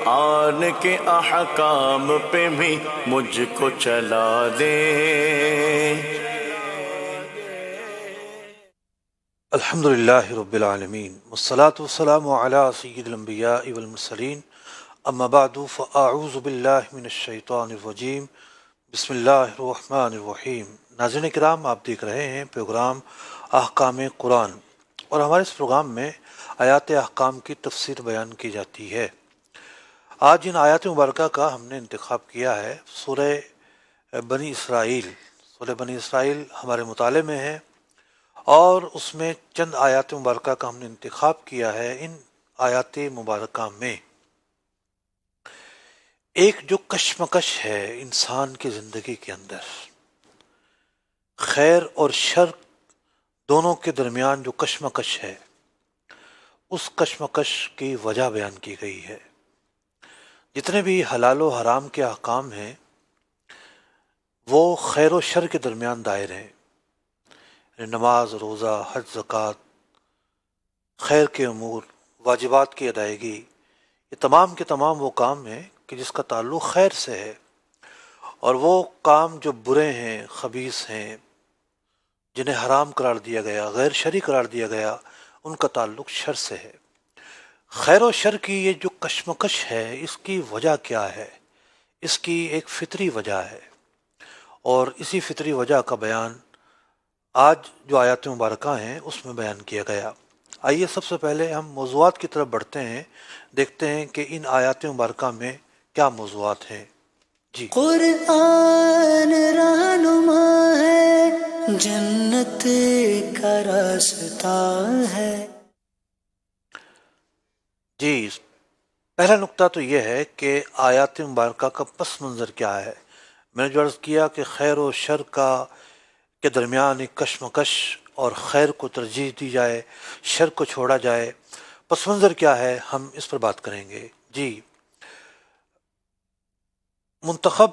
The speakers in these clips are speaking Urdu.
قرآن کے احکام پہ بھی مجھ کو چلا دے۔ الحمدللہ رب العالمین والصلاة والسلام علی سید الانبیاء والمرسلین اما بعد فاعوذ باللہ من الشیطان الرجیم بسم اللہ الرحمن الرحیم۔ ناظرین کرام، آپ دیکھ رہے ہیں پروگرام احکام قرآن، اور ہمارے اس پروگرام میں آیات احکام کی تفسیر بیان کی جاتی ہے۔ آج ان آیات مبارکہ کا ہم نے انتخاب کیا ہے سورہ بنی اسرائیل۔ سورہ بنی اسرائیل ہمارے مطالعے میں ہے، اور اس میں چند آیات مبارکہ کا ہم نے انتخاب کیا ہے۔ ان آیات مبارکہ میں ایک جو کشمکش ہے انسان کی زندگی کے اندر، خیر اور شر دونوں کے درمیان جو کشمکش ہے، اس کشمکش کی وجہ بیان کی گئی ہے۔ جتنے بھی حلال و حرام کے احکام ہیں وہ خیر و شر کے درمیان دائر ہیں۔ نماز، روزہ، حج، زکوٰۃ، خیر کے امور، واجبات کی ادائیگی، یہ تمام کے تمام وہ کام ہیں کہ جس کا تعلق خیر سے ہے، اور وہ کام جو برے ہیں، خبیث ہیں، جنہیں حرام قرار دیا گیا، غیر شرعی قرار دیا گیا، ان کا تعلق شر سے ہے۔ خیر و شر کی یہ جو کشمکش ہے، اس کی وجہ کیا ہے؟ اس کی ایک فطری وجہ ہے، اور اسی فطری وجہ کا بیان آج جو آیات مبارکہ ہیں اس میں بیان کیا گیا۔ آئیے سب سے پہلے ہم موضوعات کی طرف بڑھتے ہیں، دیکھتے ہیں کہ ان آیات مبارکہ میں کیا موضوعات ہیں۔ جی، قرآن رہنما ہے، جنت کا راستہ ہے۔ جی، پہلا نقطہ تو یہ ہے کہ آیات مبارکہ کا پس منظر کیا ہے۔ میں نے جو عرض کیا کہ خیر و شر کے درمیان ایک کشمکش، اور خیر کو ترجیح دی جائے، شر کو چھوڑا جائے، پس منظر کیا ہے، ہم اس پر بات کریں گے۔ جی، منتخب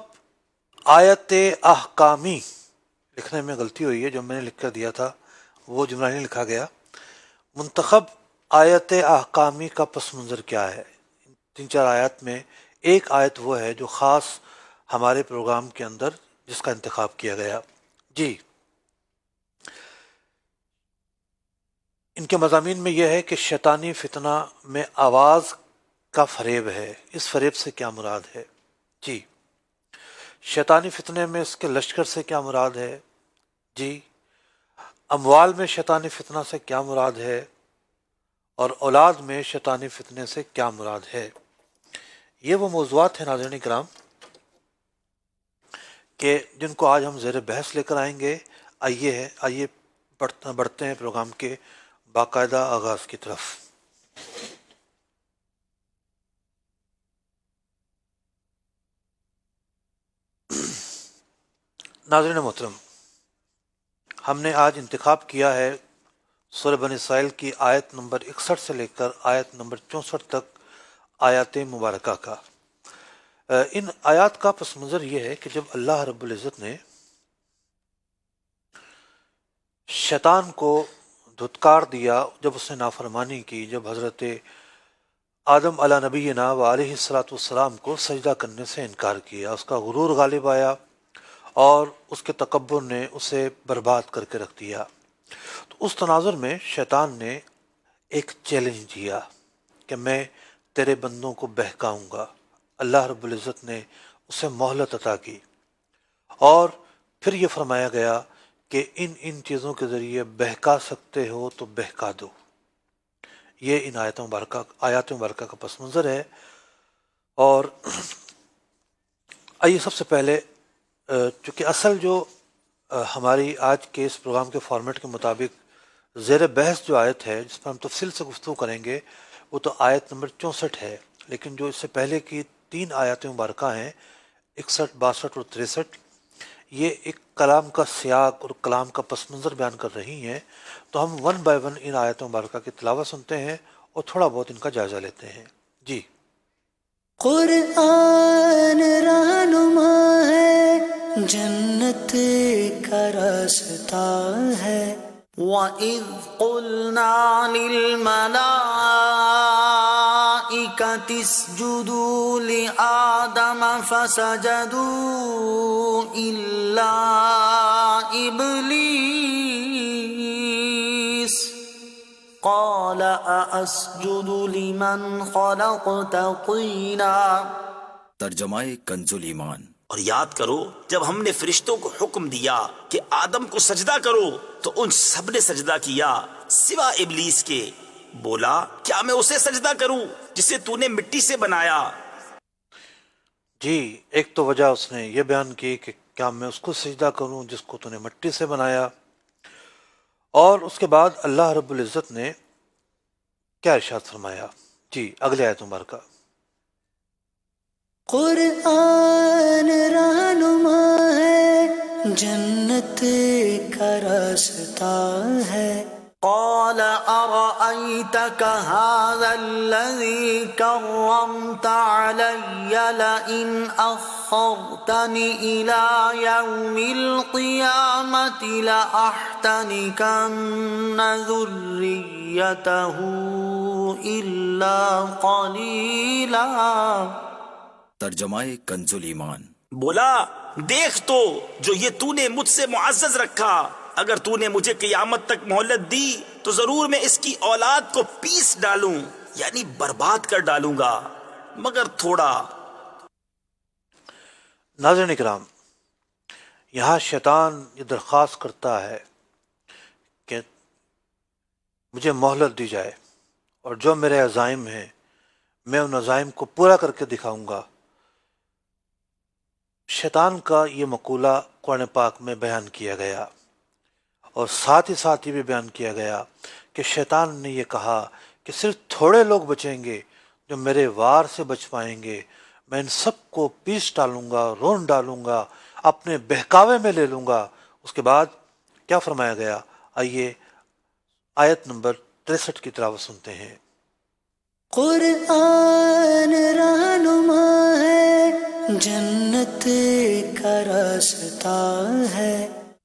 آیت احکامی لکھنے میں غلطی ہوئی ہے، جو میں نے لکھ کر دیا تھا وہ جملہ نہیں لکھا گیا۔ منتخب آیت احکامی کا پس منظر کیا ہے؟ تین چار آیات میں ایک آیت وہ ہے جو خاص ہمارے پروگرام کے اندر جس کا انتخاب کیا گیا۔ جی، ان کے مضامین میں یہ ہے کہ شیطانی فتنہ میں آواز کا فریب ہے۔ اس فریب سے کیا مراد ہے؟ جی، شیطانی فتنے میں اس کے لشکر سے کیا مراد ہے؟ جی، اموال میں شیطانی فتنہ سے کیا مراد ہے؟ اور اولاد میں شیطانی فتنے سے کیا مراد ہے؟ یہ وہ موضوعات ہیں ناظرین کرام کہ جن کو آج ہم زیر بحث لے کر آئیں گے۔ آئیے بڑھتے ہیں پروگرام کے باقاعدہ آغاز کی طرف۔ ناظرین محترم، ہم نے آج انتخاب کیا ہے سورہ بنی اسرائیل کی آیت نمبر 61 سے لے کر آیت نمبر 64 تک آیات مبارکہ کا۔ ان آیات کا پس منظر یہ ہے کہ جب اللہ رب العزت نے شیطان کو دھتکار دیا، جب اس نے نافرمانی کی، جب حضرت آدم علیہ نبینا و علیہ السلام کو سجدہ کرنے سے انکار کیا، اس کا غرور غالب آیا اور اس کے تکبر نے اسے برباد کر کے رکھ دیا۔ تو اس تناظر میں شیطان نے ایک چیلنج دیا کہ میں تیرے بندوں کو بہکاؤں گا۔ اللہ رب العزت نے اسے مہلت عطا کی، اور پھر یہ فرمایا گیا کہ ان چیزوں کے ذریعے بہکا سکتے ہو تو بہکا دو۔ یہ ان آیات مبارکہ کا پس منظر ہے۔ اور آئیے سب سے پہلے، چونکہ اصل جو ہماری آج کے اس پروگرام کے فارمیٹ کے مطابق زیر بحث جو آیت ہے جس پر ہم تفصیل سے گفتگو کریں گے، وہ تو آیت نمبر 64 ہے، لیکن جو اس سے پہلے کی تین آیات مبارکہ ہیں 61، 62 اور 63، یہ ایک کلام کا سیاق اور کلام کا پس منظر بیان کر رہی ہیں۔ تو ہم ون بائی ون ان آیات مبارکہ کی تلاوت سنتے ہیں اور تھوڑا بہت ان کا جائزہ لیتے ہیں۔ جی، قرآن رہنما ہے، جنت کا راستہ ہے۔ وَإِذْ قُلْنَا لِلْمَلَائِكَةِ الملائكة اسجدوا لآدم فسجدوا إلا إبليس قال أأسجد لمن خلقت طينا. ترجمہ کنز ایمان۔ اور یاد کرو جب ہم نے فرشتوں کو حکم دیا کہ آدم کو سجدہ کرو تو ان سب نے سجدہ کیا سوا ابلیس کے۔ بولا کیا میں اسے سجدہ کروں جسے تو نے مٹی سے بنایا؟ جی، ایک تو وجہ اس نے یہ بیان کی کہ کیا میں اس کو سجدہ کروں جس کو تو نے مٹی سے بنایا، اور اس کے بعد اللہ رب العزت نے کیا ارشاد فرمایا؟ جی اگلے آیت مبارکہ۔ قرآن رہنما ہے، جنت کا راستہ ہے۔ قال أرأيتك هذا الذي كرمت علي لئن أخرتني إلى يوم القيامة لأحتنكن ذريته إلا قليلا. ترجمہ کنز ایمان۔ بولا دیکھ تو جو یہ تو نے مجھ سے معزز رکھا، اگر تو نے مجھے قیامت تک مہلت دی تو ضرور میں اس کی اولاد کو پیس ڈالوں، یعنی برباد کر ڈالوں گا، مگر تھوڑا۔ ناظرین اکرام، یہاں شیطان یہ درخواست کرتا ہے کہ مجھے مہلت دی جائے اور جو میرے عزائم ہیں میں ان عزائم کو پورا کر کے دکھاؤں گا۔ شیطان کا یہ مقولہ قرآن پاک میں بیان کیا گیا، اور ساتھ ہی بھی بیان کیا گیا کہ شیطان نے یہ کہا کہ صرف تھوڑے لوگ بچیں گے جو میرے وار سے بچ پائیں گے، میں ان سب کو پیس ڈالوں گا، رون ڈالوں گا، اپنے بہکاوے میں لے لوں گا۔ اس کے بعد کیا فرمایا گیا؟ آئیے آیت نمبر 63 کی تلاوت سنتے ہیں۔ قرآن رہنما ہے، جنت کا راستہ ہے۔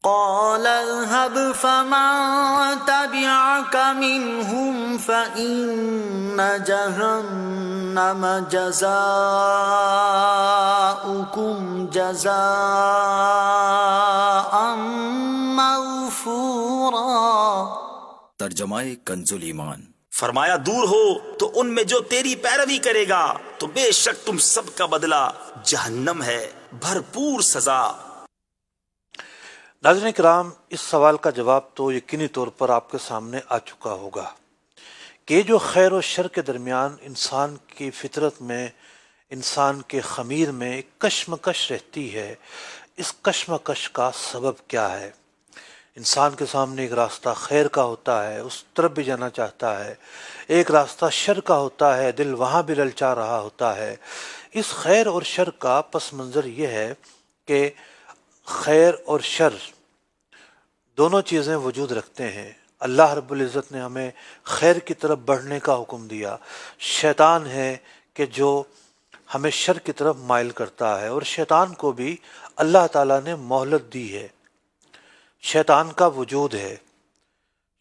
قال اذهب فمن تبعك منهم فإن جهنم جزاؤكم جزاء موفورا. ترجمہ کنز ایمان۔ فرمایا دور ہو تو ان میں جو تیری پیروی کرے گا تو بے شک تم سب کا بدلہ جہنم ہے، بھرپور سزا۔ ناظرین کرام، اس سوال کا جواب تو یقینی طور پر آپ کے سامنے آ چکا ہوگا کہ جو خیر و شر کے درمیان انسان کی فطرت میں، انسان کے خمیر میں ایک کشمکش رہتی ہے، اس کشمکش کا سبب کیا ہے؟ انسان کے سامنے ایک راستہ خیر کا ہوتا ہے، اس طرف بھی جانا چاہتا ہے، ایک راستہ شر کا ہوتا ہے، دل وہاں بھی للچا رہا ہوتا ہے۔ اس خیر اور شر کا پس منظر یہ ہے کہ خیر اور شر دونوں چیزیں وجود رکھتے ہیں۔ اللہ رب العزت نے ہمیں خیر کی طرف بڑھنے کا حکم دیا، شیطان ہے کہ جو ہمیں شر کی طرف مائل کرتا ہے، اور شیطان کو بھی اللہ تعالیٰ نے مہلت دی ہے، شیطان کا وجود ہے،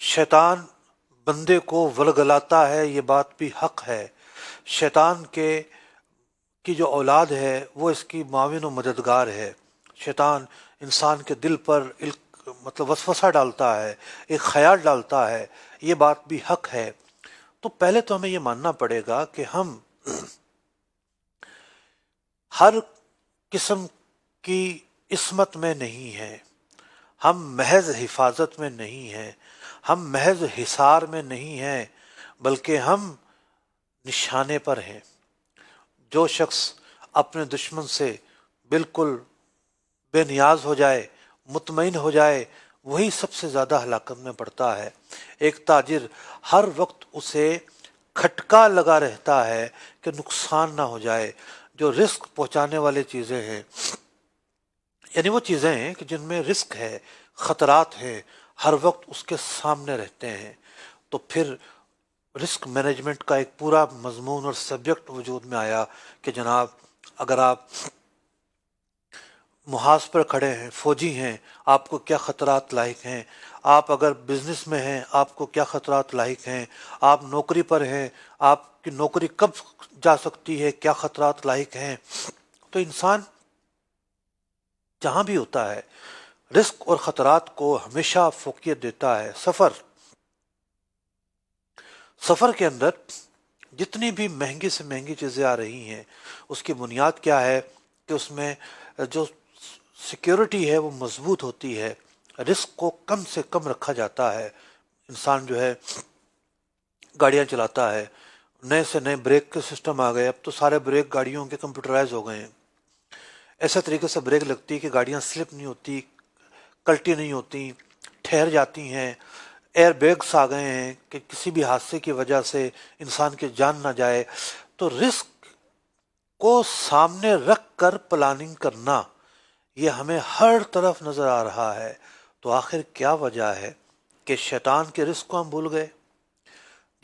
شیطان بندے کو ورگلاتا ہے، یہ بات بھی حق ہے۔ شیطان کی جو اولاد ہے وہ اس کی معاون و مددگار ہے۔ شیطان انسان کے دل پر وسوسہ ڈالتا ہے، ایک خیال ڈالتا ہے، یہ بات بھی حق ہے۔ تو پہلے تو ہمیں یہ ماننا پڑے گا کہ ہم ہر قسم کی عصمت میں نہیں ہیں، ہم محض حفاظت میں نہیں ہیں، ہم محض حصار میں نہیں ہیں، بلکہ ہم نشانے پر ہیں۔ جو شخص اپنے دشمن سے بالکل بے نیاز ہو جائے، مطمئن ہو جائے، وہی سب سے زیادہ ہلاکت میں پڑتا ہے۔ ایک تاجر ہر وقت اسے کھٹکا لگا رہتا ہے کہ نقصان نہ ہو جائے۔ جو رزق پہنچانے والی چیزیں ہیں، یعنی وہ چیزیں ہیں کہ جن میں رزق ہے، خطرات ہیں، ہر وقت اس کے سامنے رہتے ہیں، تو پھر رسک مینجمنٹ کا ایک پورا مضمون اور سبجیکٹ وجود میں آیا کہ جناب اگر آپ محاذ پر کھڑے ہیں، فوجی ہیں، آپ کو کیا خطرات لاحق ہیں، آپ اگر بزنس میں ہیں آپ کو کیا خطرات لاحق ہیں، آپ نوکری پر ہیں، آپ کی نوکری کب جا سکتی ہے، کیا خطرات لاحق ہیں. تو انسان جہاں بھی ہوتا ہے رزق اور خطرات کو ہمیشہ فوقیت دیتا ہے. سفر کے اندر جتنی بھی مہنگی سے مہنگی چیزیں آ رہی ہیں اس کی بنیاد کیا ہے کہ اس میں جو سیکیورٹی ہے وہ مضبوط ہوتی ہے، رسک کو کم سے کم رکھا جاتا ہے. انسان جو ہے گاڑیاں چلاتا ہے، نئے سے نئے بریک کے سسٹم آ گئے، اب تو سارے بریک گاڑیوں کے کمپیوٹرائز ہو گئے ہیں. ایسے طریقے سے بریک لگتی ہے کہ گاڑیاں سلپ نہیں ہوتی، کلٹی نہیں ہوتی، ٹھہر جاتی ہیں. ایئر بیگس آ گئے ہیں کہ کسی بھی حادثے کی وجہ سے انسان کی جان نہ جائے. تو رسک کو سامنے رکھ کر پلاننگ کرنا یہ ہمیں ہر طرف نظر آ رہا ہے. تو آخر کیا وجہ ہے کہ شیطان کے رزق کو ہم بھول گئے،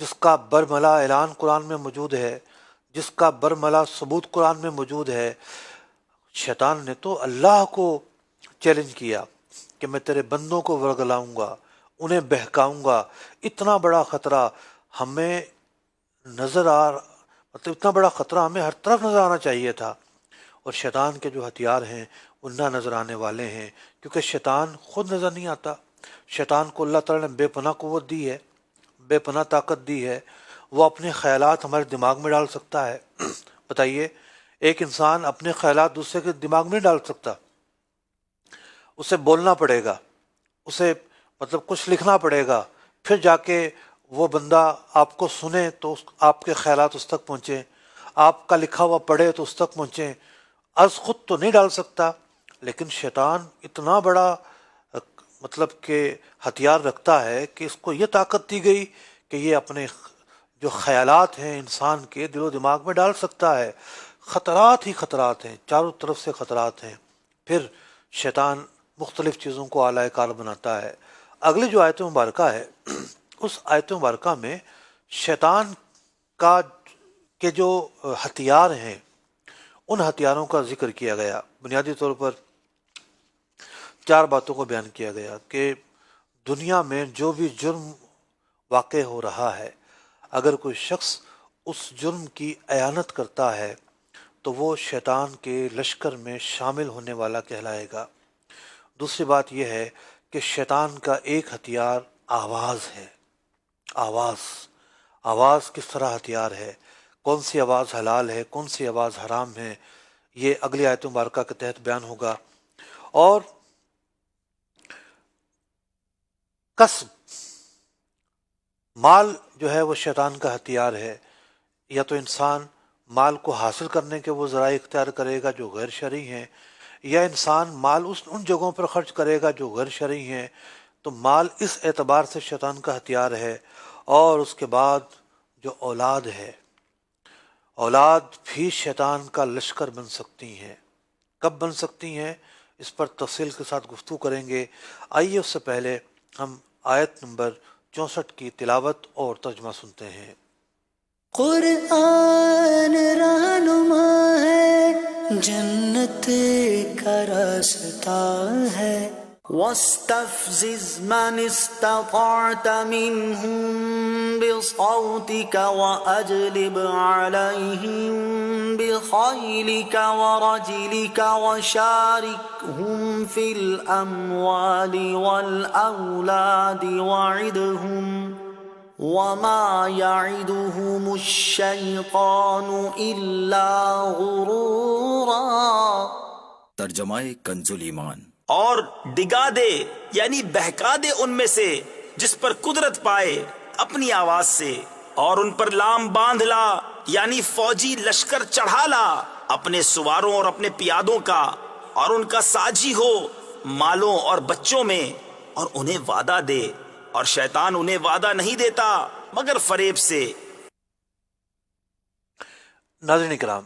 جس کا برملا اعلان قرآن میں موجود ہے، جس کا برملا ثبوت قرآن میں موجود ہے. شیطان نے تو اللہ کو چیلنج کیا کہ میں تیرے بندوں کو ورگلاؤں گا، انہیں بہکاؤں گا. اتنا بڑا خطرہ ہمیں اتنا بڑا خطرہ ہمیں ہر طرف نظر آنا چاہیے تھا. اور شیطان کے جو ہتھیار ہیں وہ نہ نظر آنے والے ہیں، کیونکہ شیطان خود نظر نہیں آتا. شیطان کو اللہ تعالیٰ نے بے پناہ قوت دی ہے، بے پناہ طاقت دی ہے. وہ اپنے خیالات ہمارے دماغ میں ڈال سکتا ہے. بتائیے، ایک انسان اپنے خیالات دوسرے کے دماغ میں نہیں ڈال سکتا. اسے بولنا پڑے گا، اسے کچھ لکھنا پڑے گا، پھر جا کے وہ بندہ آپ کو سنے تو آپ کے خیالات اس تک پہنچیں، آپ کا لکھا ہوا پڑھے تو اس تک پہنچیں. از خود تو نہیں ڈال سکتا، لیکن شیطان اتنا بڑا کہ ہتھیار رکھتا ہے کہ اس کو یہ طاقت دی گئی کہ یہ اپنے جو خیالات ہیں انسان کے دل و دماغ میں ڈال سکتا ہے. خطرات ہی خطرات ہیں، چاروں طرف سے خطرات ہیں. پھر شیطان مختلف چیزوں کو اعلی کار بناتا ہے. اگلی جو آیت مبارکہ ہے اس آیت مبارکہ میں شیطان کے جو ہتھیار ہیں ان ہتھیاروں کا ذکر کیا گیا. بنیادی طور پر 4 باتوں کو بیان کیا گیا کہ دنیا میں جو بھی جرم واقع ہو رہا ہے، اگر کوئی شخص اس جرم کی اعانت کرتا ہے تو وہ شیطان کے لشکر میں شامل ہونے والا کہلائے گا. دوسری بات یہ ہے کہ شیطان کا ایک ہتھیار آواز ہے. آواز کس طرح ہتھیار ہے، کون سی آواز حلال ہے، کون سی آواز حرام ہے، یہ اگلی آیت مبارکہ کے تحت بیان ہوگا. اور کسب، مال جو ہے وہ شیطان کا ہتھیار ہے. یا تو انسان مال کو حاصل کرنے کے وہ ذرائع اختیار کرے گا جو غیر شرعی ہیں، یا انسان مال ان جگہوں پر خرچ کرے گا جو غیر شرعی ہیں. تو مال اس اعتبار سے شیطان کا ہتھیار ہے. اور اس کے بعد جو اولاد ہے، اولاد بھی شیطان کا لشکر بن سکتی ہیں. کب بن سکتی ہیں اس پر تفصیل کے ساتھ گفتگو کریں گے. آئیے اس سے پہلے ہم آیت نمبر 64 کی تلاوت اور ترجمہ سنتے ہیں. قرآن رہنما ہے، جنت کا راستہ ہے. واستفزز من استطعت منهم بصوتك وأجلب عليهم بخيلك ورجلك وشاركهم في الأموال والأولاد وعدهم وما يعدهم الشيطان إلا غرورا. ترجمہ کنز ایمان. اور ڈگا دے یعنی بہکا دے ان میں سے جس پر قدرت پائے اپنی آواز سے، اور ان پر لام باندھ لا یعنی فوجی لشکر چڑھا لا اپنے سواروں اور اپنے پیادوں کا، اور ان کا ساجی ہو مالوں اور بچوں میں، اور انہیں وعدہ دے، اور شیطان انہیں وعدہ نہیں دیتا مگر فریب سے. ناظرین کرام،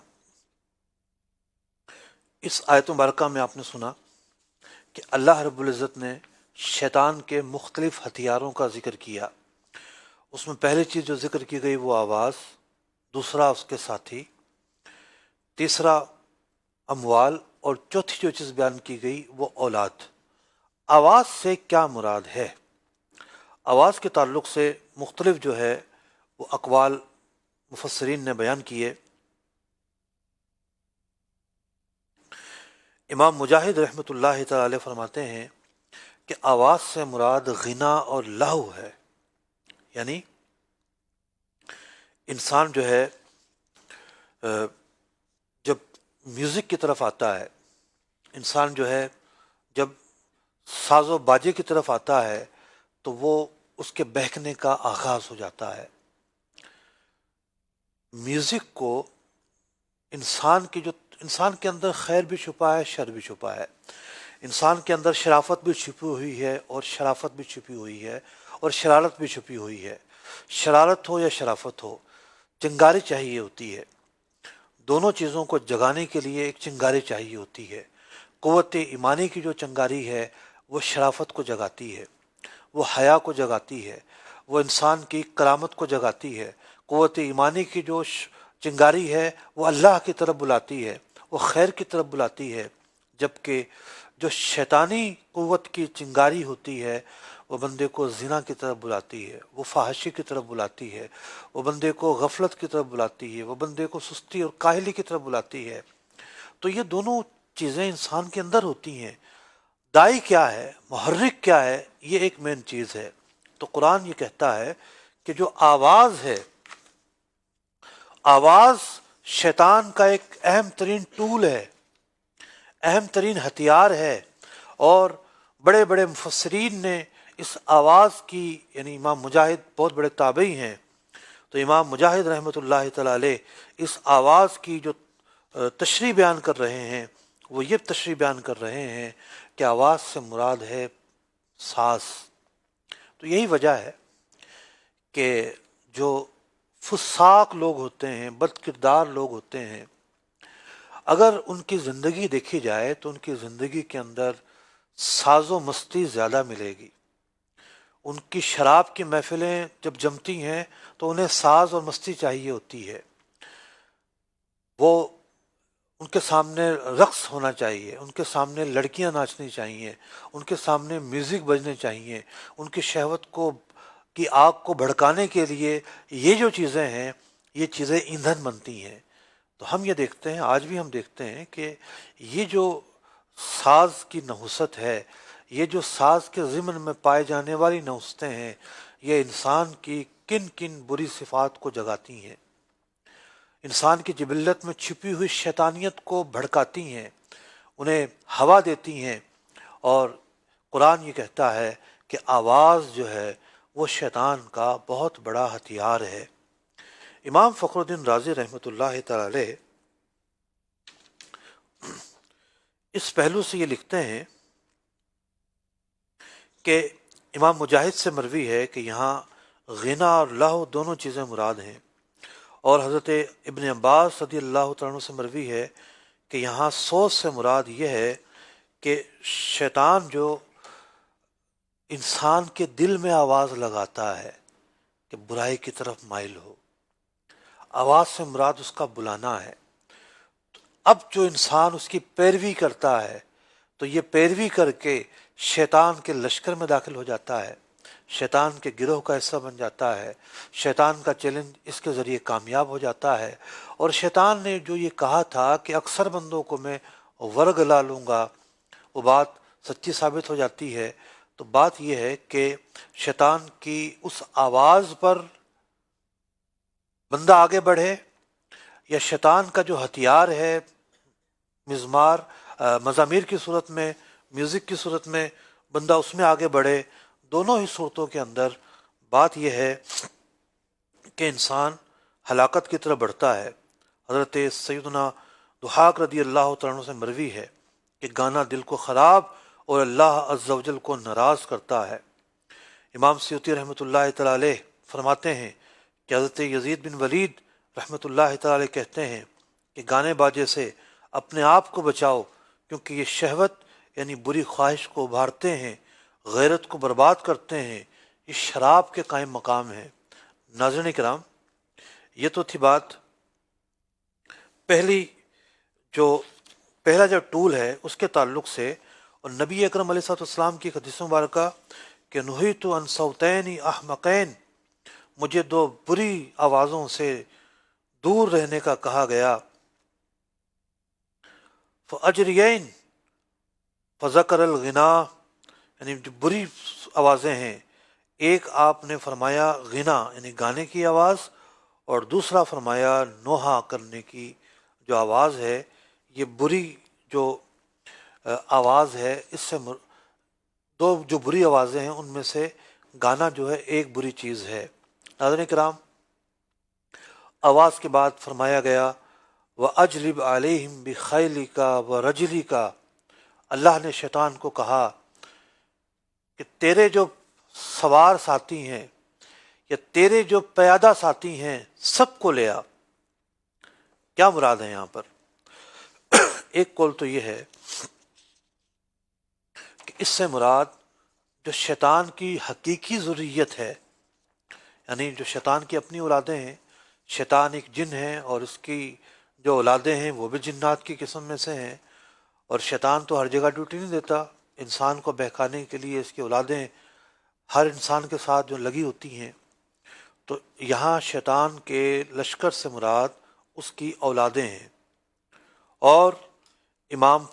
اس آیت مبارکہ میں آپ نے سنا کہ اللہ رب العزت نے شیطان کے مختلف ہتھیاروں کا ذکر کیا. اس میں پہلی چیز جو ذکر کی گئی وہ آواز، دوسرا اس کے ساتھی، تیسرا اموال، اور چوتھی جو چیز بیان کی گئی وہ اولاد. آواز سے کیا مراد ہے؟ آواز کے تعلق سے مختلف جو ہے وہ اقوال مفسرین نے بیان کیے. امام مجاہد رحمۃ اللہ تعالی علیہ فرماتے ہیں کہ آواز سے مراد غنا اور لہو ہے. یعنی انسان جو ہے جب میوزک کی طرف آتا ہے، انسان جو ہے جب ساز و باجے کی طرف آتا ہے تو وہ اس کے بہکنے کا آغاز ہو جاتا ہے. میوزک کو انسان کے اندر خیر بھی چھپا ہے، شر بھی چھپا ہے. انسان کے اندر شرافت بھی چھپی ہوئی ہے اور شرافت بھی چھپی ہوئی ہے اور شرارت بھی چھپی ہوئی ہے. شرارت ہو یا شرافت ہو، چنگاری چاہیے ہوتی ہے. دونوں چیزوں کو جگانے کے لیے ایک چنگاری چاہیے ہوتی ہے. قوت ایمانی کی جو چنگاری ہے وہ شرافت کو جگاتی ہے، وہ حیا کو جگاتی ہے، وہ انسان کی کرامت کو جگاتی ہے. قوت ایمانی کی جو چنگاری ہے وہ اللہ کی طرف بلاتی ہے، وہ خیر کی طرف بلاتی ہے. جبکہ جو شیطانی قوت کی چنگاری ہوتی ہے وہ بندے کو زنا کی طرف بلاتی ہے، وہ فحاشی کی طرف بلاتی ہے، وہ بندے کو غفلت کی طرف بلاتی ہے، وہ بندے کو سستی اور کاہلی کی طرف بلاتی ہے. تو یہ دونوں چیزیں انسان کے اندر ہوتی ہیں. دائی کیا ہے، محرک کیا ہے، یہ ایک مین چیز ہے. تو قرآن یہ کہتا ہے کہ جو آواز ہے، آواز شیطان کا ایک اہم ترین ٹول ہے، اہم ترین ہتھیار ہے. اور بڑے بڑے مفسرین نے اس آواز کی، یعنی امام مجاہد بہت بڑے تابعی ہیں، تو امام مجاہد رحمۃ اللہ تعالی علیہ اس آواز کی جو تشریح بیان کر رہے ہیں وہ یہ تشریح بیان کر رہے ہیں کہ آواز سے مراد ہے ساز. تو یہی وجہ ہے کہ جو فساق لوگ ہوتے ہیں، بد کردار لوگ ہوتے ہیں، اگر ان کی زندگی دیکھی جائے تو ان کی زندگی کے اندر ساز و مستی زیادہ ملے گی. ان کی شراب کی محفلیں جب جمتی ہیں تو انہیں ساز اور مستی چاہیے ہوتی ہے. وہ ان کے سامنے رقص ہونا چاہیے، ان کے سامنے لڑکیاں ناچنی چاہیے، ان کے سامنے میوزک بجنے چاہیے. ان کی شہوت کی آگ کو بھڑکانے کے لیے یہ جو چیزیں ہیں یہ چیزیں ایندھن بنتی ہیں. تو ہم یہ دیکھتے ہیں، آج بھی ہم دیکھتے ہیں کہ یہ جو ساز کی نحوست ہے، یہ جو ساز کے ضمن میں پائے جانے والی نحوستیں ہیں، یہ انسان کی کن کن بری صفات کو جگاتی ہیں، انسان کی جبلت میں چھپی ہوئی شیطانیت کو بھڑکاتی ہیں، انہیں ہوا دیتی ہیں. اور قرآن یہ کہتا ہے کہ آواز جو ہے وہ شیطان کا بہت بڑا ہتھیار ہے. امام فخر الدین رازی رحمۃ اللہ تعالی علیہ اس پہلو سے یہ لکھتے ہیں کہ امام مجاہد سے مروی ہے کہ یہاں غنا اور لہو دونوں چیزیں مراد ہیں. اور حضرت ابن عباس رضی اللہ تعالیٰ عنہ سے مروی ہے کہ یہاں سوچ سے مراد یہ ہے کہ شیطان جو انسان کے دل میں آواز لگاتا ہے کہ برائی کی طرف مائل ہو، آواز سے مراد اس کا بلانا ہے. اب جو انسان اس کی پیروی کرتا ہے تو یہ پیروی کر کے شیطان کے لشکر میں داخل ہو جاتا ہے، شیطان کے گروہ کا حصہ بن جاتا ہے، شیطان کا چیلنج اس کے ذریعے کامیاب ہو جاتا ہے. اور شیطان نے جو یہ کہا تھا کہ اکثر بندوں کو میں ورگ لا لوں گا، وہ بات سچی ثابت ہو جاتی ہے. تو بات یہ ہے کہ شیطان کی اس آواز پر بندہ آگے بڑھے، یا شیطان کا جو ہتھیار ہے مزامیر کی صورت میں، میوزک کی صورت میں، بندہ اس میں آگے بڑھے. دونوں ہی صورتوں کے اندر بات یہ ہے کہ انسان ہلاکت کی طرف بڑھتا ہے. حضرت سیدنا ضحاک رضی اللہ تعالیٰ عنہ سے مروی ہے کہ گانا دل کو خراب اور اللہ عز و جل کو ناراض کرتا ہے. امام سیوطی رحمۃ اللہ تعالیٰ علیہ فرماتے ہیں کہ حضرت یزید بن ولید رحمۃ اللہ تعالیٰ علیہ کہتے ہیں کہ گانے باجے سے اپنے آپ کو بچاؤ، کیونکہ یہ شہوت یعنی بری خواہش کو ابھارتے ہیں، غیرت کو برباد کرتے ہیں، یہ شراب کے قائم مقام ہیں. ناظرین کرام، یہ تو تھی بات پہلا جو ٹول ہے اس کے تعلق سے. اور نبی اکرم علیہ السلام کی حدیث مبارکہ کہ نہیت عن صوتین احمقین، مجھے دو بری آوازوں سے دور رہنے کا کہا گیا، فَأَجْرِيَيْن فَذَكَرَ الْغِنَا، یعنی جو بری آوازیں ہیں، ایک آپ نے فرمایا غنا یعنی گانے کی آواز، اور دوسرا فرمایا نوحہ کرنے کی جو آواز ہے، یہ بری جو آواز ہے، اس سے دو جو بری آوازیں ہیں ان میں سے گانا جو ہے ایک بری چیز ہے۔ ناظرین کرام، آواز کے بعد فرمایا گیا وَأَجْلِبْ عَلَيْهِمْ بِخَيْلِكَ وَرَجْلِكَ، اللہ نے شیطان کو کہا کہ تیرے جو سوار ساتھی ہیں یا تیرے جو پیادہ ساتھی ہیں سب کو لے آ۔ کیا مراد ہے یہاں پر؟ ایک قول تو یہ ہے کہ اس سے مراد جو شیطان کی حقیقی ذریت ہے، یعنی جو شیطان کی اپنی اولادیں ہیں، شیطان ایک جن ہے اور اس کی جو اولادیں ہیں وہ بھی جنات کی قسم میں سے ہیں، اور شیطان تو ہر جگہ ڈیوٹی نہیں دیتا، انسان کو بہکانے کے لیے اس کی اولادیں ہر انسان کے ساتھ جو لگی ہوتی ہیں، تو یہاں شیطان کے لشکر سے مراد اس کی اولادیں ہیں۔ اور امام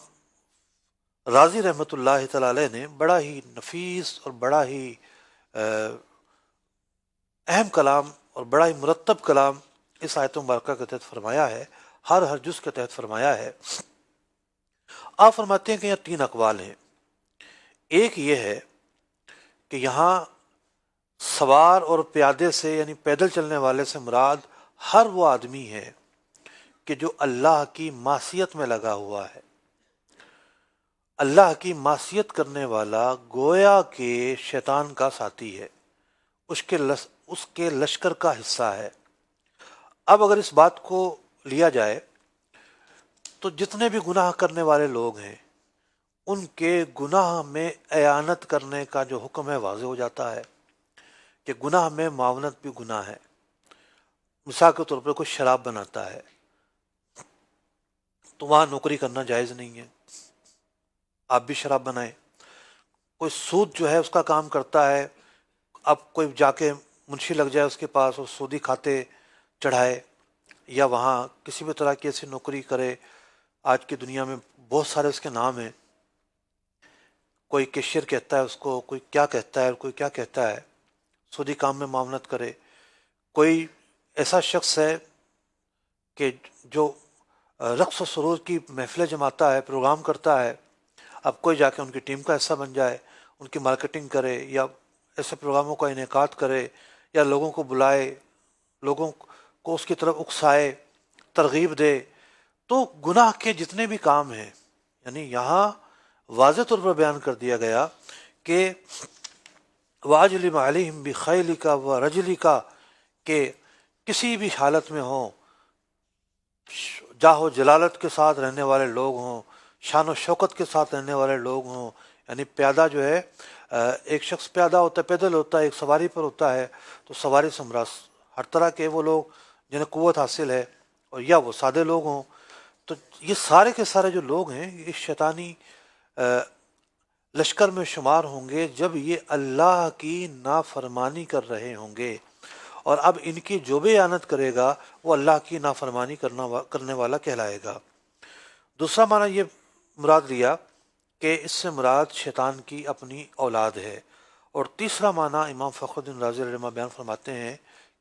رازی رحمۃ اللہ تعالی علیہ نے بڑا ہی نفیس اور بڑا ہی اہم کلام اور بڑا ہی مرتب کلام اس آیت مبارکہ کے تحت فرمایا ہے، ہر جز کے تحت فرمایا ہے۔ آپ فرماتے ہیں کہ یہاں 3 اقوال ہیں۔ ایک یہ ہے کہ یہاں سوار اور پیادے سے یعنی پیدل چلنے والے سے مراد ہر وہ آدمی ہے کہ جو اللہ کی معصیت میں لگا ہوا ہے۔ اللہ کی معصیت کرنے والا گویا کہ شیطان کا ساتھی ہے، اس کے لشکر کا حصہ ہے۔ اب اگر اس بات کو لیا جائے تو جتنے بھی گناہ کرنے والے لوگ ہیں ان کے گناہ میں اعانت کرنے کا جو حکم ہے واضح ہو جاتا ہے کہ گناہ میں معاونت بھی گناہ ہے۔ مثال کے طور پر کوئی شراب بناتا ہے تو وہاں نوکری کرنا جائز نہیں ہے، آپ بھی شراب بنائیں۔ کوئی سود جو ہے اس کا کام کرتا ہے، اب کوئی جا کے منشی لگ جائے اس کے پاس اور سودی کھاتے چڑھائے، یا وہاں کسی بھی طرح کی ایسی نوکری کرے، آج کی دنیا میں بہت سارے اس کے نام ہیں، کوئی کیشیئر کہتا ہے اس کو، کوئی کیا کہتا ہے، کوئی کیا کہتا ہے، سودی کام میں معاونت کرے۔ کوئی ایسا شخص ہے کہ جو رقص و سرور کی محفلیں جماتا ہے، پروگرام کرتا ہے، اب کوئی جا کے ان کی ٹیم کا حصہ بن جائے، ان کی مارکیٹنگ کرے یا ایسے پروگراموں کا انعقاد کرے یا لوگوں کو بلائے، لوگوں کو اس کی طرف اکسائے، ترغیب دے، تو گناہ کے جتنے بھی کام ہیں، یعنی یہاں واضح طور پر بیان کر دیا گیا کہ وَأَجْلِبْ عَلَيْهِمْ بِخَيْلِكَ وَرَجْلِكَ، کہ کسی بھی حالت میں ہوں، جاہ و جلالت کے ساتھ رہنے والے لوگ ہوں، شان و شوکت کے ساتھ رہنے والے لوگ ہوں، یعنی پیادہ جو ہے ایک شخص پیادہ ہوتا ہے، پیدل ہوتا ہے، ایک سواری پر ہوتا ہے، تو سواری سے مراد ہر طرح کے وہ لوگ جنہیں قوت حاصل ہے، اور یا وہ سادے لوگ ہوں، تو یہ سارے کے سارے جو لوگ ہیں یہ شیطانی لشکر میں شمار ہوں گے جب یہ اللہ کی نافرمانی کر رہے ہوں گے، اور اب ان کی جو بھی اعانت کرے گا وہ اللہ کی نافرمانی کرنے والا کہلائے گا۔ دوسرا معنی یہ مراد لیا کہ اس سے مراد شیطان کی اپنی اولاد ہے، اور تیسرا معنی امام فخر الدین رازی علیہ الرحمہ بیان فرماتے ہیں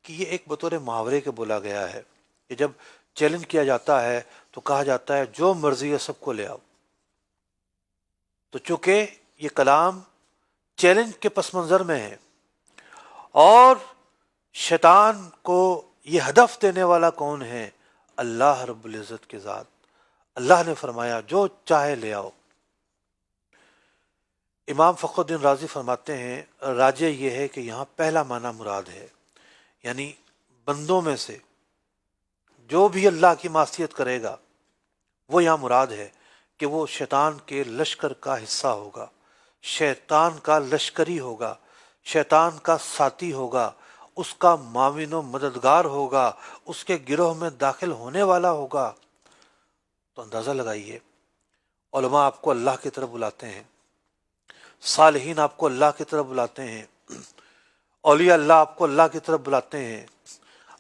کہ یہ ایک بطور محاورے کے بولا گیا ہے کہ جب چیلنج کیا جاتا ہے تو کہا جاتا ہے جو مرضی ہے سب کو لے آؤ۔ تو چونکہ یہ کلام چیلنج کے پس منظر میں ہے اور شیطان کو یہ ہدف دینے والا کون ہے؟ اللہ رب العزت کی ذات۔ اللہ نے فرمایا جو چاہے لے آؤ۔ امام فخر الدین رازی فرماتے ہیں راجع یہ ہے کہ یہاں پہلا معنی مراد ہے، یعنی بندوں میں سے جو بھی اللہ کی معصیت کرے گا وہ یہاں مراد ہے کہ وہ شیطان کے لشکر کا حصہ ہوگا، شیطان کا لشکری ہوگا، شیطان کا ساتھی ہوگا، اس کا معاون و مددگار ہوگا، اس کے گروہ میں داخل ہونے والا ہوگا۔ تو اندازہ لگائیے، علماء آپ کو اللہ کی طرف بلاتے ہیں، صالحین آپ کو اللہ کی طرف بلاتے ہیں، اولیاء اللہ آپ کو اللہ کی طرف بلاتے ہیں،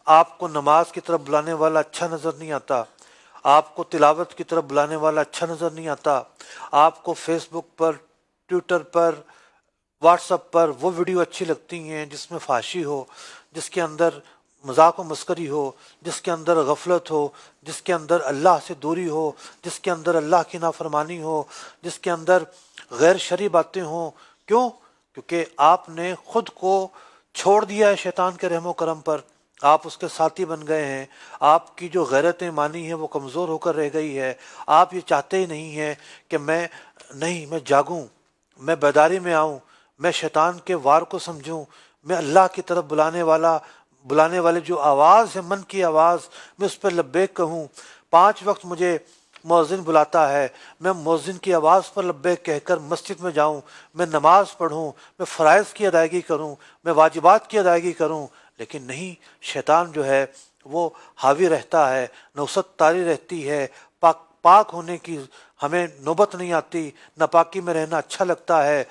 آپ کو نماز کی طرف بلانے والا اچھا نظر نہیں آتا، آپ کو تلاوت کی طرف بلانے والا اچھا نظر نہیں آتا، آپ کو فیس بک پر، ٹویٹر پر، واٹس ایپ پر وہ ویڈیو اچھی لگتی ہیں جس میں فحاشی ہو، جس کے اندر مذاق و مسخری ہو، جس کے اندر غفلت ہو، جس کے اندر اللہ سے دوری ہو، جس کے اندر اللہ کی نافرمانی ہو، جس کے اندر غیر شرعی باتیں ہوں۔ کیوں؟ کیونکہ آپ نے خود کو چھوڑ دیا ہے شیطان کے رحم و کرم پر، آپ اس کے ساتھی بن گئے ہیں، آپ کی جو غیرت ایمانی ہے وہ کمزور ہو کر رہ گئی ہے۔ آپ یہ چاہتے ہی نہیں ہیں کہ میں جاگوں، میں بیداری میں آؤں، میں شیطان کے وار کو سمجھوں، میں اللہ کی طرف بلانے والے جو آواز ہے، من کی آواز، میں اس پہ لبیک کہوں۔ 5 وقت مجھے مؤذن بلاتا ہے، میں مؤذن کی آواز پر لبیک کہہ کر مسجد میں جاؤں، میں نماز پڑھوں، میں فرائض کی ادائیگی کروں، میں واجبات کی ادائیگی کروں۔ لیکن نہیں، شیطان جو ہے وہ حاوی رہتا ہے، نوست طاری رہتی ہے، پاک ہونے کی ہمیں نوبت نہیں آتی، ناپاکی میں رہنا اچھا لگتا ہے،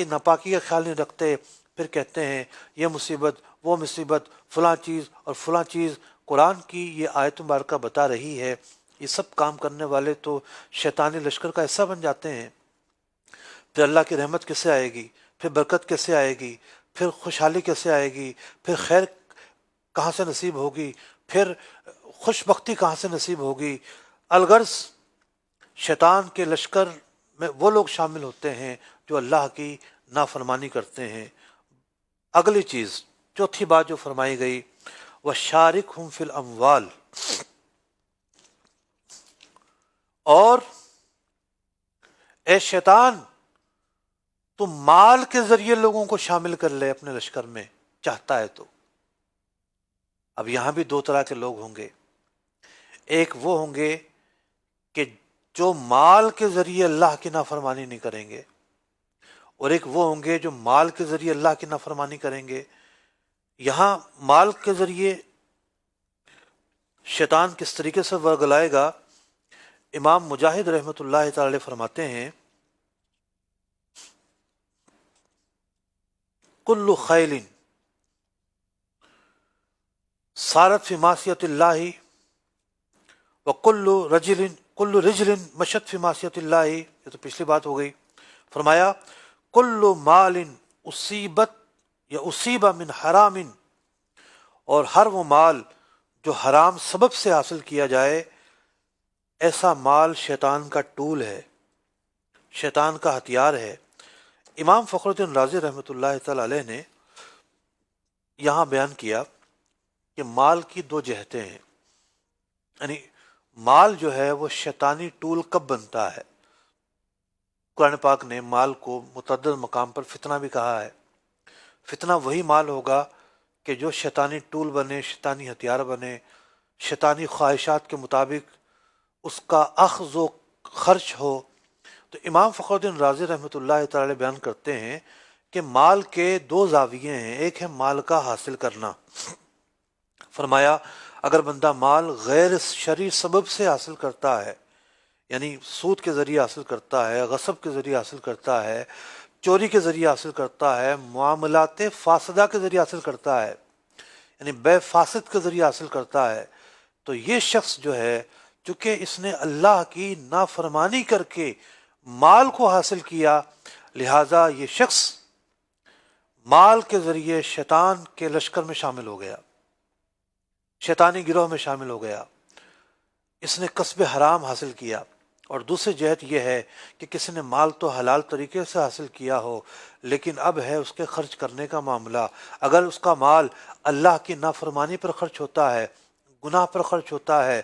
ناپاکی کا خیال نہیں رکھتے، پھر کہتے ہیں یہ مصیبت، وہ مصیبت، فلاں چیز اور فلاں چیز۔ قرآن کی یہ آیت مبارکہ بتا رہی ہے یہ سب کام کرنے والے تو شیطانی لشکر کا حصہ بن جاتے ہیں۔ پھر اللہ کی رحمت کیسے آئے گی، پھر برکت کیسے آئے گی، پھر خوشحالی کیسے آئے گی، پھر خیر کہاں سے نصیب ہوگی، پھر خوش بختی کہاں سے نصیب ہوگی؟ الغرض شیطان کے لشکر میں وہ لوگ شامل ہوتے ہیں جو اللہ کی نافرمانی کرتے ہیں۔ اگلی چیز، چوتھی بات جو فرمائی گئی، وَشَارِكْهُمْ فِي الْأَمْوَالِ، اور اے شیطان تو مال کے ذریعے لوگوں کو شامل کر لے اپنے لشکر میں، چاہتا ہے تو۔ اب یہاں بھی 2 طرح کے لوگ ہوں گے، ایک وہ ہوں گے کہ جو مال کے ذریعے اللہ کی نافرمانی نہیں کریں گے، اور ایک وہ ہوں گے جو مال کے ذریعے اللہ کی نافرمانی کریں گے۔ یہاں مال کے ذریعے شیطان کس طریقے سے ورگلائے گا، امام مجاہد رحمۃ اللہ تعالی علیہ فرماتے ہیں، کل خیل سارت فی معصیت اللہ وکل رجل مشت فی معصیت اللہ، یہ تو پچھلی بات ہو گئی۔ فرمایا کل مال اصیبت یا اصیب من حرام، اور ہر وہ مال جو حرام سبب سے حاصل کیا جائے، ایسا مال شیطان کا ٹول ہے، شیطان کا ہتھیار ہے۔ امام فخر الدین رازی رحمۃ اللہ تعالی علیہ نے یہاں بیان کیا کہ مال کی 2 جہتیں ہیں، یعنی مال جو ہے وہ شیطانی ٹول کب بنتا ہے۔ قرآن پاک نے مال کو متعدد مقام پر فتنہ بھی کہا ہے۔ فتنہ وہی مال ہوگا کہ جو شیطانی ٹول بنے، شیطانی ہتھیار بنے، شیطانی خواہشات کے مطابق اس کا اخذ و خرچ ہو۔ تو امام فخر الدین رازی رحمۃ اللہ تعالی بیان کرتے ہیں کہ مال کے 2 زاویے ہیں، ایک ہے مال کا حاصل کرنا۔ فرمایا اگر بندہ مال غیر شرعی سبب سے حاصل کرتا ہے، یعنی سود کے ذریعے حاصل کرتا ہے، غصب کے ذریعے حاصل کرتا ہے، چوری کے ذریعے حاصل کرتا ہے، معاملات فاسدہ کے ذریعے حاصل کرتا ہے، یعنی بے فاسد کے ذریعے حاصل کرتا ہے، تو یہ شخص جو ہے چونکہ اس نے اللہ کی نافرمانی کر کے مال کو حاصل کیا، لہٰذا یہ شخص مال کے ذریعے شیطان کے لشکر میں شامل ہو گیا، شیطانی گروہ میں شامل ہو گیا، اس نے کسب حرام حاصل کیا۔ اور دوسری جہت یہ ہے کہ کسی نے مال تو حلال طریقے سے حاصل کیا ہو، لیکن اب ہے اس کے خرچ کرنے کا معاملہ۔ اگر اس کا مال اللہ کی نافرمانی پر خرچ ہوتا ہے، گناہ پر خرچ ہوتا ہے،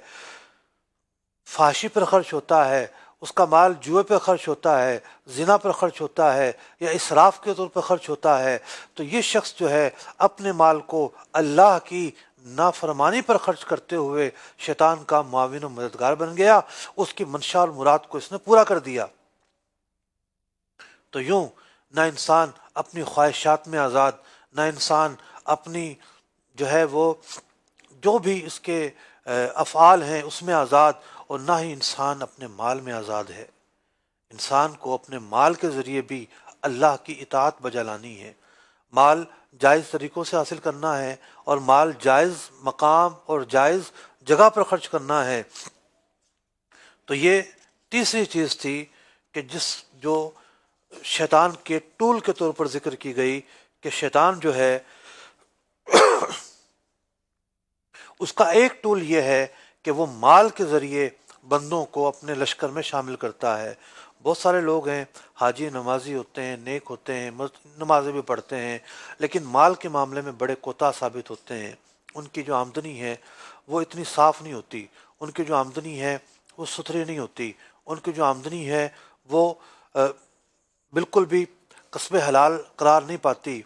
فحاشی پر خرچ ہوتا ہے، اس کا مال جوئے پہ خرچ ہوتا ہے، زنا پر خرچ ہوتا ہے، یا اسراف کے طور پر خرچ ہوتا ہے، تو یہ شخص جو ہے اپنے مال کو اللہ کی نافرمانی پر خرچ کرتے ہوئے شیطان کا معاون و مددگار بن گیا، اس کی منشا اور مراد کو اس نے پورا کر دیا۔ تو یوں نہ انسان اپنی خواہشات میں آزاد، نہ انسان اپنی جو ہے وہ جو بھی اس کے افعال ہیں اس میں آزاد، اور نہ ہی انسان اپنے مال میں آزاد ہے۔ انسان کو اپنے مال کے ذریعے بھی اللہ کی اطاعت بجا لانی ہے۔ مال جائز طریقوں سے حاصل کرنا ہے اور مال جائز مقام اور جائز جگہ پر خرچ کرنا ہے. تو یہ تیسری چیز تھی کہ جو شیطان کے ٹول کے طور پر ذکر کی گئی کہ شیطان جو ہے اس کا ایک ٹول یہ ہے کہ وہ مال کے ذریعے بندوں کو اپنے لشکر میں شامل کرتا ہے. بہت سارے لوگ ہیں حاجی نمازی ہوتے ہیں، نیک ہوتے ہیں، نمازیں بھی پڑھتے ہیں، لیکن مال کے معاملے میں بڑے کوتاہ ثابت ہوتے ہیں. ان کی جو آمدنی ہے وہ اتنی صاف نہیں ہوتی، ان کی جو آمدنی ہے وہ ستھری نہیں ہوتی، ان کی جو آمدنی ہے وہ بالکل بھی کسب حلال قرار نہیں پاتی.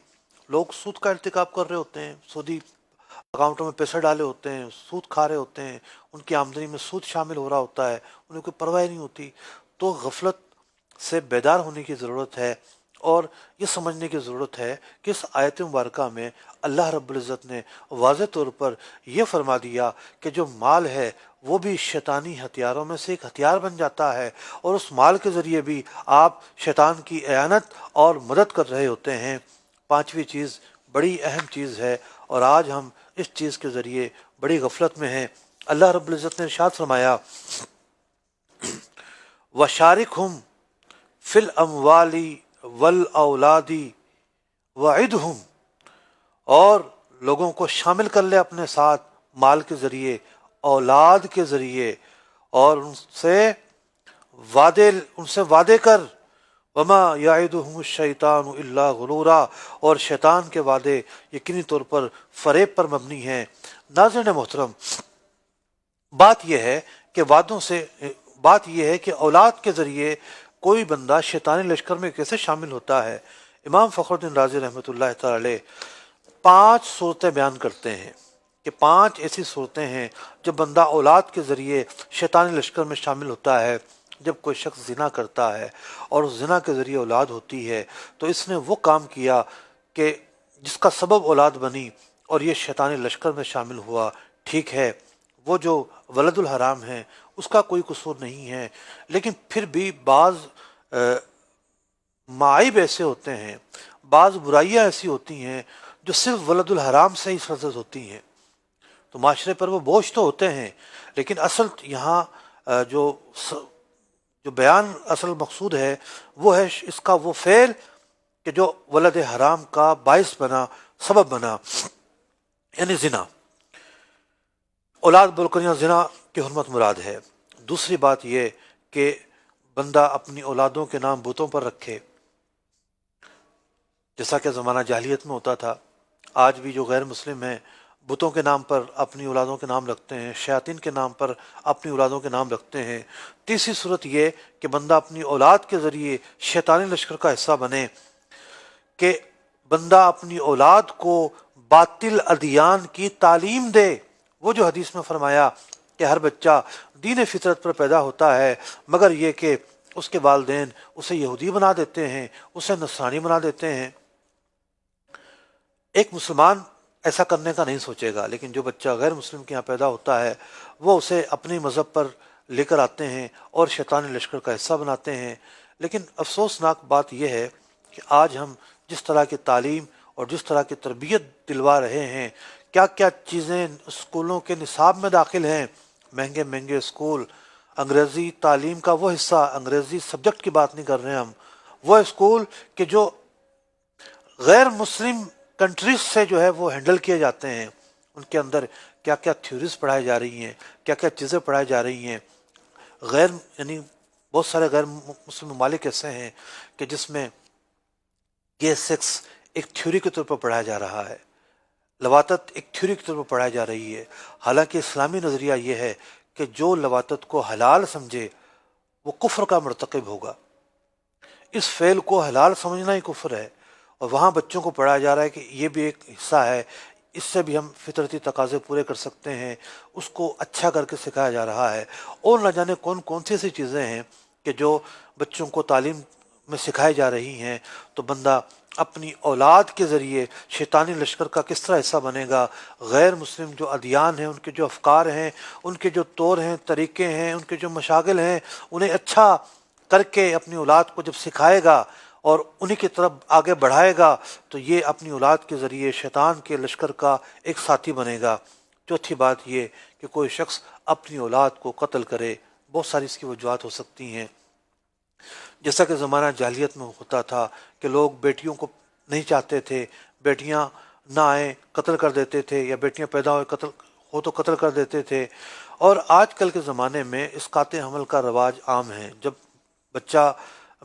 لوگ سود کا ارتکاب کر رہے ہوتے ہیں، سودی اکاؤنٹوں میں پیسے ڈالے ہوتے ہیں، سود کھا رہے ہوتے ہیں، ان کی آمدنی میں سود شامل ہو رہا ہوتا ہے، انہیں کوئی پرواہ نہیں ہوتی. تو غفلت سے بیدار ہونے کی ضرورت ہے اور یہ سمجھنے کی ضرورت ہے کہ اس آیت مبارکہ میں اللہ رب العزت نے واضح طور پر یہ فرما دیا کہ جو مال ہے وہ بھی شیطانی ہتھیاروں میں سے ایک ہتھیار بن جاتا ہے اور اس مال کے ذریعے بھی آپ شیطان کی اعانت اور مدد کر رہے ہوتے ہیں. پانچویں چیز بڑی اہم چیز ہے اور آج ہم اس چیز کے ذریعے بڑی غفلت میں ہیں. اللہ رب العزت نے ارشاد فرمایا وَشَارِكْهُمْ فِي الْأَمْوَالِ وَالْأَوْلَادِ وَعِدْهُمْ، اور لوگوں کو شامل کر لے اپنے ساتھ مال کے ذریعے، اولاد کے ذریعے، اور ان سے وعدے کر. وَمَا يَعِدُهُمُ الشَّيْطَانُ إِلَّا غُرُورًا، اور شیطان کے وعدے یقینی طور پر فریب پر مبنی ہیں. ناظرین محترم، بات یہ ہے کہ اولاد کے ذریعے کوئی بندہ شیطانی لشکر میں کیسے شامل ہوتا ہے. امام فخر الدین رازی رحمۃ اللہ تعالی علیہ 5 صورتیں بیان کرتے ہیں کہ 5 ایسی صورتیں ہیں جب بندہ اولاد کے ذریعے شیطانی لشکر میں شامل ہوتا ہے. جب کوئی شخص زنا کرتا ہے اور اس زنا کے ذریعے اولاد ہوتی ہے تو اس نے وہ کام کیا کہ جس کا سبب اولاد بنی اور یہ شیطانی لشکر میں شامل ہوا. ٹھیک ہے، وہ جو ولد الحرام ہیں اس کا کوئی قصور نہیں ہے، لیکن پھر بھی بعض معائب ایسے ہوتے ہیں، بعض برائیاں ایسی ہوتی ہیں جو صرف ولد الحرام سے ہی سرزد ہوتی ہیں. تو معاشرے پر وہ بوجھ تو ہوتے ہیں، لیکن اصل یہاں جو بیان اصل مقصود ہے وہ ہے اس کا وہ فعل کہ جو ولد حرام کا باعث بنا، سبب بنا، یعنی زنا. اولاد بول کر یہاں زنا کی حرمت مراد ہے. دوسری بات یہ کہ بندہ اپنی اولادوں کے نام بتوں پر رکھے، جیسا کہ زمانہ جاہلیت میں ہوتا تھا. آج بھی جو غیر مسلم ہیں بتوں کے نام پر اپنی اولادوں کے نام رکھتے ہیں، شیاطین کے نام پر اپنی اولادوں کے نام رکھتے ہیں. تیسری صورت یہ کہ بندہ اپنی اولاد کے ذریعے شیطانی لشکر کا حصہ بنے کہ بندہ اپنی اولاد کو باطل ادیان کی تعلیم دے. وہ جو حدیث میں فرمایا کہ ہر بچہ دین فطرت پر پیدا ہوتا ہے مگر یہ کہ اس کے والدین اسے یہودی بنا دیتے ہیں، اسے نصرانی بنا دیتے ہیں. ایک مسلمان ایسا کرنے کا نہیں سوچے گا، لیکن جو بچہ غیر مسلم کے یہاں پیدا ہوتا ہے وہ اسے اپنی مذہب پر لے کر آتے ہیں اور شیطانی لشکر کا حصہ بناتے ہیں. لیکن افسوسناک بات یہ ہے کہ آج ہم جس طرح کی تعلیم اور جس طرح کی تربیت دلوا رہے ہیں، کیا کیا چیزیں اسکولوں کے نصاب میں داخل ہیں، مہنگے مہنگے اسکول، انگریزی تعلیم کا وہ حصہ، انگریزی سبجیکٹ کی بات نہیں کر رہے ہیں ہم، وہ اسکول کہ جو غیر مسلم کنٹریز سے جو ہے وہ ہینڈل کیے جاتے ہیں. ان کے اندر کیا کیا تھیوریز پڑھائی جا رہی ہیں، کیا کیا چیزیں پڑھائی جا رہی ہیں. یعنی بہت سارے غیر مسلم ممالک ایسے ہیں کہ جس میں گے سیکس ایک تھیوری کے طور پر پڑھایا جا رہا ہے، لواطت ایک تھیوری کے طور پر پڑھائی جا رہی ہے. حالانکہ اسلامی نظریہ یہ ہے کہ جو لواطت کو حلال سمجھے وہ کفر کا مرتکب ہوگا. اس فعل کو حلال سمجھنا ہی کفر ہے، اور وہاں بچوں کو پڑھایا جا رہا ہے کہ یہ بھی ایک حصہ ہے، اس سے بھی ہم فطرتی تقاضے پورے کر سکتے ہیں. اس کو اچھا کر کے سکھایا جا رہا ہے. اور نہ جانے کون کون سی ایسی چیزیں ہیں کہ جو بچوں کو تعلیم میں سکھائی جا رہی ہیں. تو بندہ اپنی اولاد کے ذریعے شیطانی لشکر کا کس طرح حصہ بنے گا. غیر مسلم جو ادیان ہیں، ان کے جو افکار ہیں، ان کے جو طور ہیں، طریقے ہیں، ان کے جو مشاغل ہیں، انہیں اچھا کر کے اپنی اولاد کو جب سکھائے گا اور انہی کی طرف آگے بڑھائے گا تو یہ اپنی اولاد کے ذریعے شیطان کے لشکر کا ایک ساتھی بنے گا۔ چوتھی بات یہ کہ کوئی شخص اپنی اولاد کو قتل کرے، بہت ساری اس کی وجوہات ہو سکتی ہیں، جیسا کہ زمانہ جاہلیت میں ہوتا تھا کہ لوگ بیٹیوں کو نہیں چاہتے تھے، بیٹیاں نہ آئیں قتل کر دیتے تھے، یا بیٹیاں پیدا ہو تو قتل کر دیتے تھے۔ اور آج کل کے زمانے میں اسقاط حمل کا رواج عام ہے۔ جب بچہ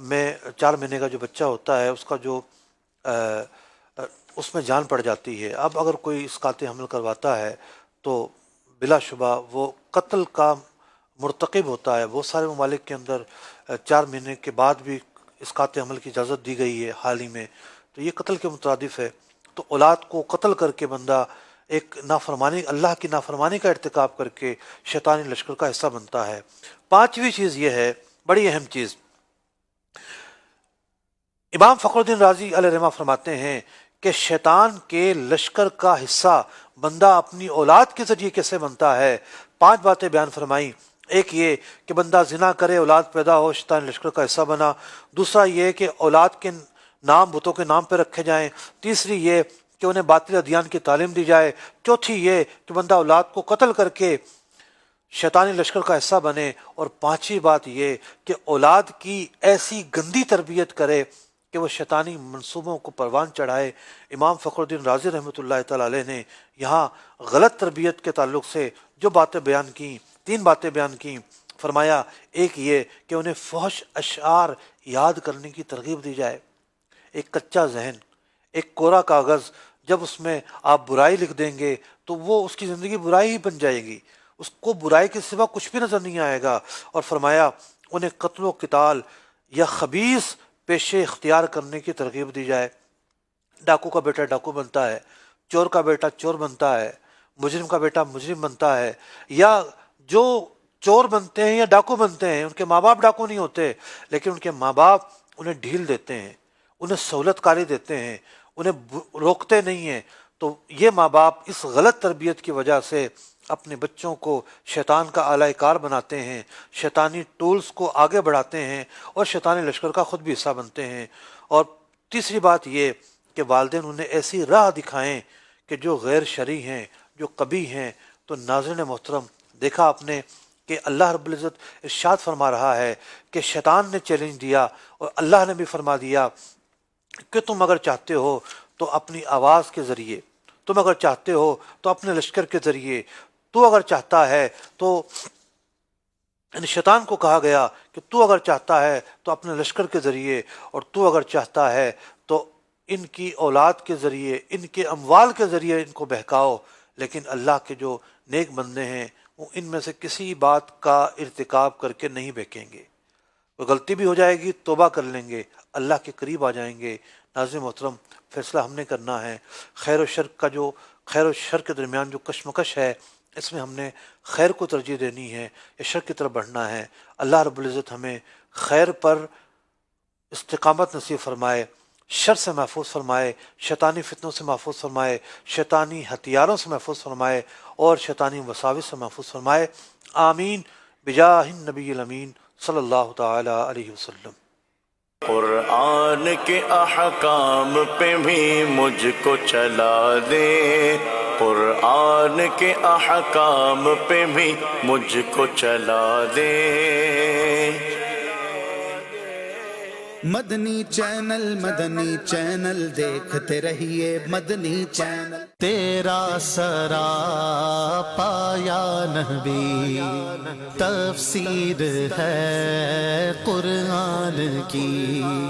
میں 4 مہینے کا جو بچہ ہوتا ہے اس کا جو اس میں جان پڑ جاتی ہے، اب اگر کوئی اسقاط حمل کرواتا ہے تو بلا شبہ وہ قتل کا مرتکب ہوتا ہے۔ بہت سارے ممالک کے اندر 4 مہینے کے بعد بھی اسقاط حمل کی اجازت دی گئی ہے حال ہی میں، تو یہ قتل کے مترادف ہے۔ تو اولاد کو قتل کر کے بندہ ایک نافرمانی، اللہ کی نافرمانی کا ارتکاب کر کے شیطانی لشکر کا حصہ بنتا ہے۔ 5ویں چیز یہ ہے، بڑی اہم چیز، امام فخر الدین رازی علیہ رحمہ فرماتے ہیں کہ شیطان کے لشکر کا حصہ بندہ اپنی اولاد کے ذریعے کیسے بنتا ہے۔ 5 باتیں بیان فرمائیں۔ ایک یہ کہ بندہ زنا کرے، اولاد پیدا ہو، شیطان لشکر کا حصہ بنا۔ دوسرا یہ کہ اولاد کے نام بتوں کے نام پہ رکھے جائیں۔ تیسری یہ کہ انہیں باطل ادیان کی تعلیم دی جائے۔ چوتھی یہ کہ بندہ اولاد کو قتل کر کے شیطانی لشکر کا حصہ بنے۔ اور 5ویں بات یہ کہ اولاد کی ایسی گندی تربیت کرے کہ وہ شیطانی منصوبوں کو پروان چڑھائے۔ امام فخر الدین رازی رحمۃ اللہ تعالی علیہ نے یہاں غلط تربیت کے تعلق سے جو باتیں بیان کیں، 3 باتیں بیان کیں۔ فرمایا ایک یہ کہ انہیں فحش اشعار یاد کرنے کی ترغیب دی جائے۔ ایک کچا ذہن، ایک کوڑا کاغذ، جب اس میں آپ برائی لکھ دیں گے تو وہ اس کی زندگی برائی ہی بن جائے گی، اس کو برائی کے سوا کچھ بھی نظر نہیں آئے گا۔ اور فرمایا انہیں قتل و قتال یا خبیث پیشے اختیار کرنے کی ترغیب دی جائے۔ ڈاکو کا بیٹا ڈاکو بنتا ہے، چور کا بیٹا چور بنتا ہے، مجرم کا بیٹا مجرم بنتا ہے، یا جو چور بنتے ہیں یا ڈاکو بنتے ہیں ان کے ماں باپ ڈاکو نہیں ہوتے، لیکن ان کے ماں باپ انہیں ڈھیل دیتے ہیں، انہیں سہولت کاری دیتے ہیں، انہیں روکتے نہیں ہیں۔ تو یہ ماں باپ اس غلط تربیت کی وجہ سے اپنے بچوں کو شیطان کا اعلی کار بناتے ہیں، شیطانی ٹولز کو آگے بڑھاتے ہیں اور شیطانی لشکر کا خود بھی حصہ بنتے ہیں۔ اور تیسری بات یہ کہ والدین انہیں ایسی راہ دکھائیں کہ جو غیر شرعی ہیں، جو قبیح ہیں۔ تو ناظرین محترم، دیکھا آپ نے کہ اللہ رب العزت ارشاد فرما رہا ہے کہ شیطان نے چیلنج دیا اور اللہ نے بھی فرما دیا کہ تم اگر چاہتے ہو تو اپنی آواز کے ذریعے، تم اگر چاہتے ہو تو اپنے لشکر کے ذریعے، تو اگر چاہتا ہے تو شیطان کو کہا گیا کہ تو اگر چاہتا ہے تو اپنے لشکر کے ذریعے، اور تو اگر چاہتا ہے تو ان کی اولاد کے ذریعے، ان کے اموال کے ذریعے ان کو بہکاؤ۔ لیکن اللہ کے جو نیک بندے ہیں وہ ان میں سے کسی بات کا ارتکاب کر کے نہیں بہکیں گے۔ وہ غلطی بھی ہو جائے گی، توبہ کر لیں گے، اللہ کے قریب آ جائیں گے۔ ناظرین محترم، فیصلہ ہم نے کرنا ہے۔ خیر و شر کے درمیان جو کشمکش ہے، اس میں ہم نے خیر کو ترجیح دینی ہے یا شر کی طرف بڑھنا ہے۔ اللہ رب العزت ہمیں خیر پر استقامت نصیب فرمائے، شر سے محفوظ فرمائے، شیطانی فتنوں سے محفوظ فرمائے، شیطانی ہتھیاروں سے محفوظ فرمائے اور شیطانی وساوس سے محفوظ فرمائے۔ آمین بجاہ النبی الامین صلی اللہ تعالی علیہ وسلم۔ قرآن کے احکام پہ بھی مجھ کو چلا دے، قرآن کے احکام پہ بھی مجھ کو چلا دے۔ مدنی چینل دیکھتے رہیے، مدنی چینل تیرا سراپا یا نبی، تفسیر ہے قرآن کی۔